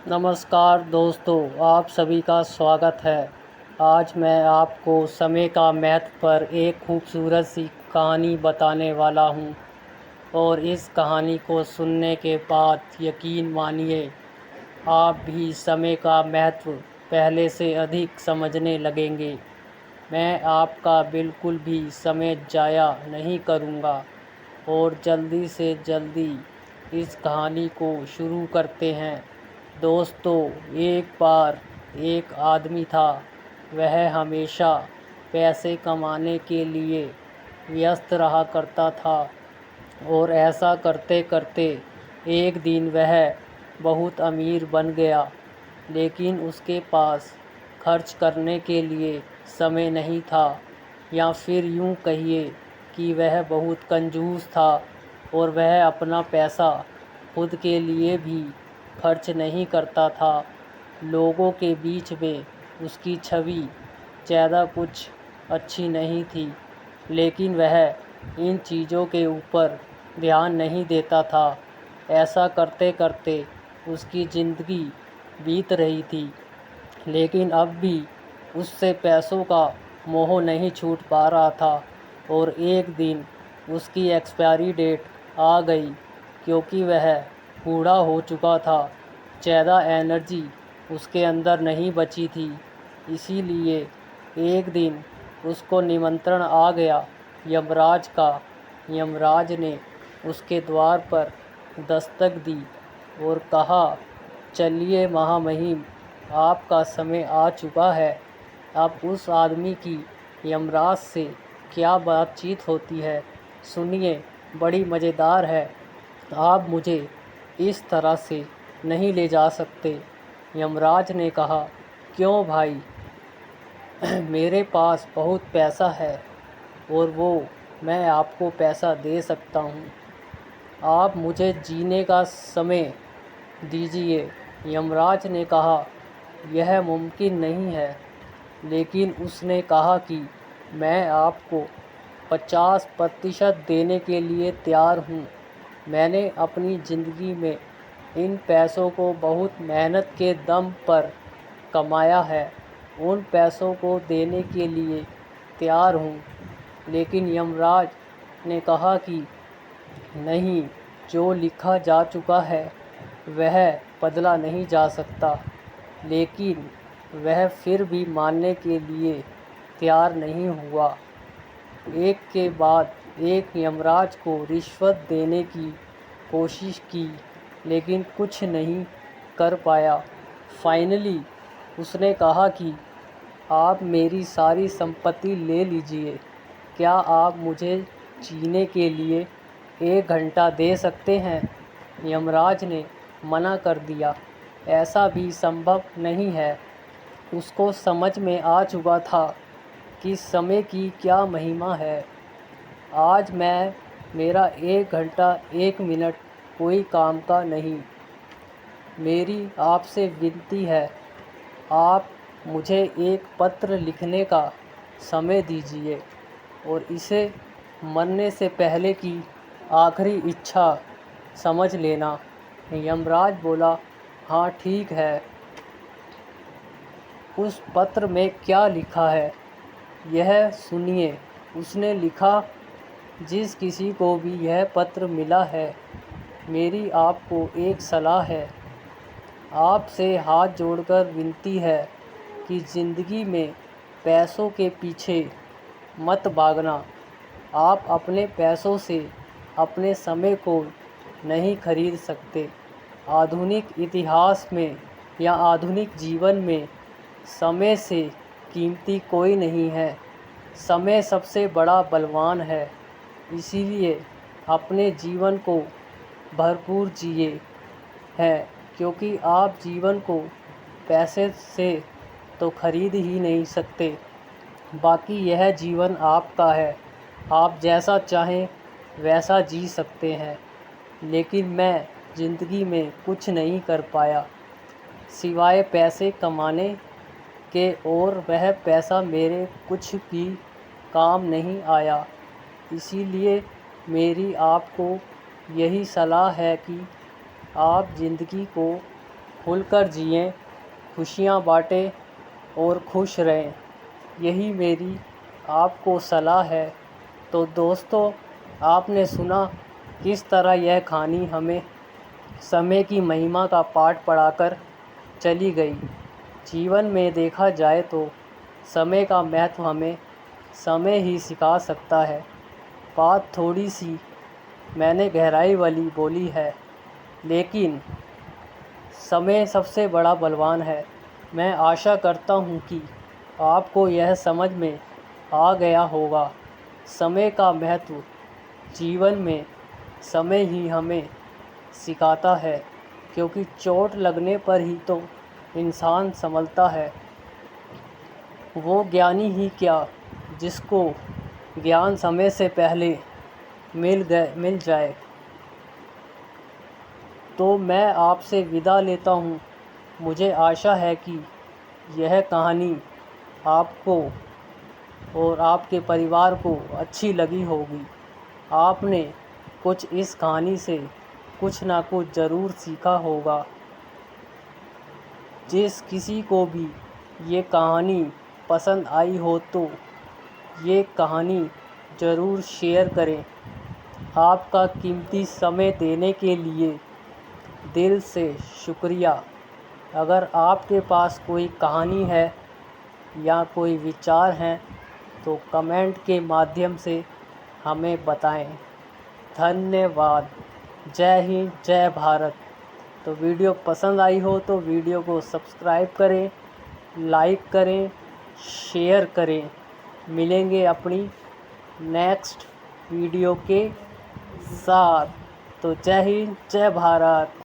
नमस्कार दोस्तों, आप सभी का स्वागत है। आज मैं आपको समय का महत्व पर एक खूबसूरत सी कहानी बताने वाला हूँ और इस कहानी को सुनने के बाद यकीन मानिए आप भी समय का महत्व पहले से अधिक समझने लगेंगे। मैं आपका बिल्कुल भी समय ज़ाया नहीं करूँगा और जल्दी से जल्दी इस कहानी को शुरू करते हैं। दोस्तों, एक बार एक आदमी था। वह हमेशा पैसे कमाने के लिए व्यस्त रहा करता था और ऐसा करते करते एक दिन वह बहुत अमीर बन गया। लेकिन उसके पास खर्च करने के लिए समय नहीं था, या फिर यूँ कहिए कि वह बहुत कंजूस था और वह अपना पैसा खुद के लिए भी खर्च नहीं करता था। लोगों के बीच में उसकी छवि ज़्यादा कुछ अच्छी नहीं थी, लेकिन वह इन चीज़ों के ऊपर ध्यान नहीं देता था। ऐसा करते करते उसकी ज़िंदगी बीत रही थी, लेकिन अब भी उससे पैसों का मोह नहीं छूट पा रहा था। और एक दिन उसकी एक्सपायरी डेट आ गई, क्योंकि वह बूढ़ा हो चुका था। ज़्यादा एनर्जी उसके अंदर नहीं बची थी। इसीलिए एक दिन उसको निमंत्रण आ गया यमराज का। यमराज ने उसके द्वार पर दस्तक दी और कहा, चलिए महामहिम, आपका समय आ चुका है। अब उस आदमी की यमराज से क्या बातचीत होती है, सुनिए, बड़ी मज़ेदार है। आप मुझे इस तरह से नहीं ले जा सकते। यमराज ने कहा, क्यों भाई? मेरे पास बहुत पैसा है और वो मैं आपको पैसा दे सकता हूँ। आप मुझे जीने का समय दीजिए। यमराज ने कहा, यह मुमकिन नहीं है। लेकिन उसने कहा कि मैं आपको 50% देने के लिए तैयार हूँ। मैंने अपनी ज़िंदगी में इन पैसों को बहुत मेहनत के दम पर कमाया है। उन पैसों को देने के लिए तैयार हूँ। लेकिन यमराज ने कहा कि नहीं, जो लिखा जा चुका है वह बदला नहीं जा सकता। लेकिन वह फिर भी मानने के लिए तैयार नहीं हुआ। एक के बाद एक यमराज को रिश्वत देने की कोशिश की, लेकिन कुछ नहीं कर पाया। फाइनली उसने कहा कि आप मेरी सारी संपत्ति ले लीजिए। क्या आप मुझे जीने के लिए 1 घंटा दे सकते हैं? यमराज ने मना कर दिया, ऐसा भी संभव नहीं है। उसको समझ में आ चुका था कि समय की क्या महिमा है। आज मेरा 1 घंटा 1 मिनट कोई काम का नहीं। मेरी आपसे विनती है, आप मुझे एक पत्र लिखने का समय दीजिए और इसे मरने से पहले की आखिरी इच्छा समझ लेना। यमराज बोला, हाँ ठीक है। उस पत्र में क्या लिखा है यह सुनिए। उसने लिखा, जिस किसी को भी यह पत्र मिला है, मेरी आपको एक सलाह है। आपसे हाथ जोड़कर विनती है कि ज़िंदगी में पैसों के पीछे मत भागना। आप अपने पैसों से अपने समय को नहीं खरीद सकते। आधुनिक इतिहास में या आधुनिक जीवन में समय से कीमती कोई नहीं है। समय सबसे बड़ा बलवान है। इसीलिए अपने जीवन को भरपूर जिए हैं, क्योंकि आप जीवन को पैसे से तो खरीद ही नहीं सकते। बाकी यह जीवन आपका है, आप जैसा चाहें वैसा जी सकते हैं। लेकिन मैं ज़िंदगी में कुछ नहीं कर पाया सिवाय पैसे कमाने के, और वह पैसा मेरे कुछ भी काम नहीं आया। इसीलिए मेरी आपको यही सलाह है कि आप ज़िंदगी को खुलकर जिएं, खुशियाँ बाँटें और खुश रहें, यही मेरी आपको सलाह है। तो दोस्तों, आपने सुना किस तरह यह कहानी हमें समय की महिमा का पाठ पढ़ाकर चली गई। जीवन में देखा जाए तो समय का महत्व हमें समय ही सिखा सकता है। बात थोड़ी सी मैंने गहराई वाली बोली है, लेकिन समय सबसे बड़ा बलवान है। मैं आशा करता हूँ कि आपको यह समझ में आ गया होगा। समय का महत्व जीवन में समय ही हमें सिखाता है, क्योंकि चोट लगने पर ही तो इंसान संभलता है। वो ज्ञानी ही क्या जिसको ज्ञान समय से पहले मिल जाए। तो मैं आपसे विदा लेता हूँ। मुझे आशा है कि यह कहानी आपको और आपके परिवार को अच्छी लगी होगी। आपने कुछ इस कहानी से कुछ ना कुछ ज़रूर सीखा होगा। जिस किसी को भी ये कहानी पसंद आई हो तो ये कहानी ज़रूर शेयर करें। आपका कीमती समय देने के लिए दिल से शुक्रिया। अगर आपके पास कोई कहानी है या कोई विचार हैं तो कमेंट के माध्यम से हमें बताएं। धन्यवाद। जय हिंद, जय भारत। तो वीडियो पसंद आई हो तो वीडियो को सब्सक्राइब करें, लाइक करें, शेयर करें। मिलेंगे अपनी नेक्स्ट वीडियो के साथ। तो जय हिंद, जय भारत।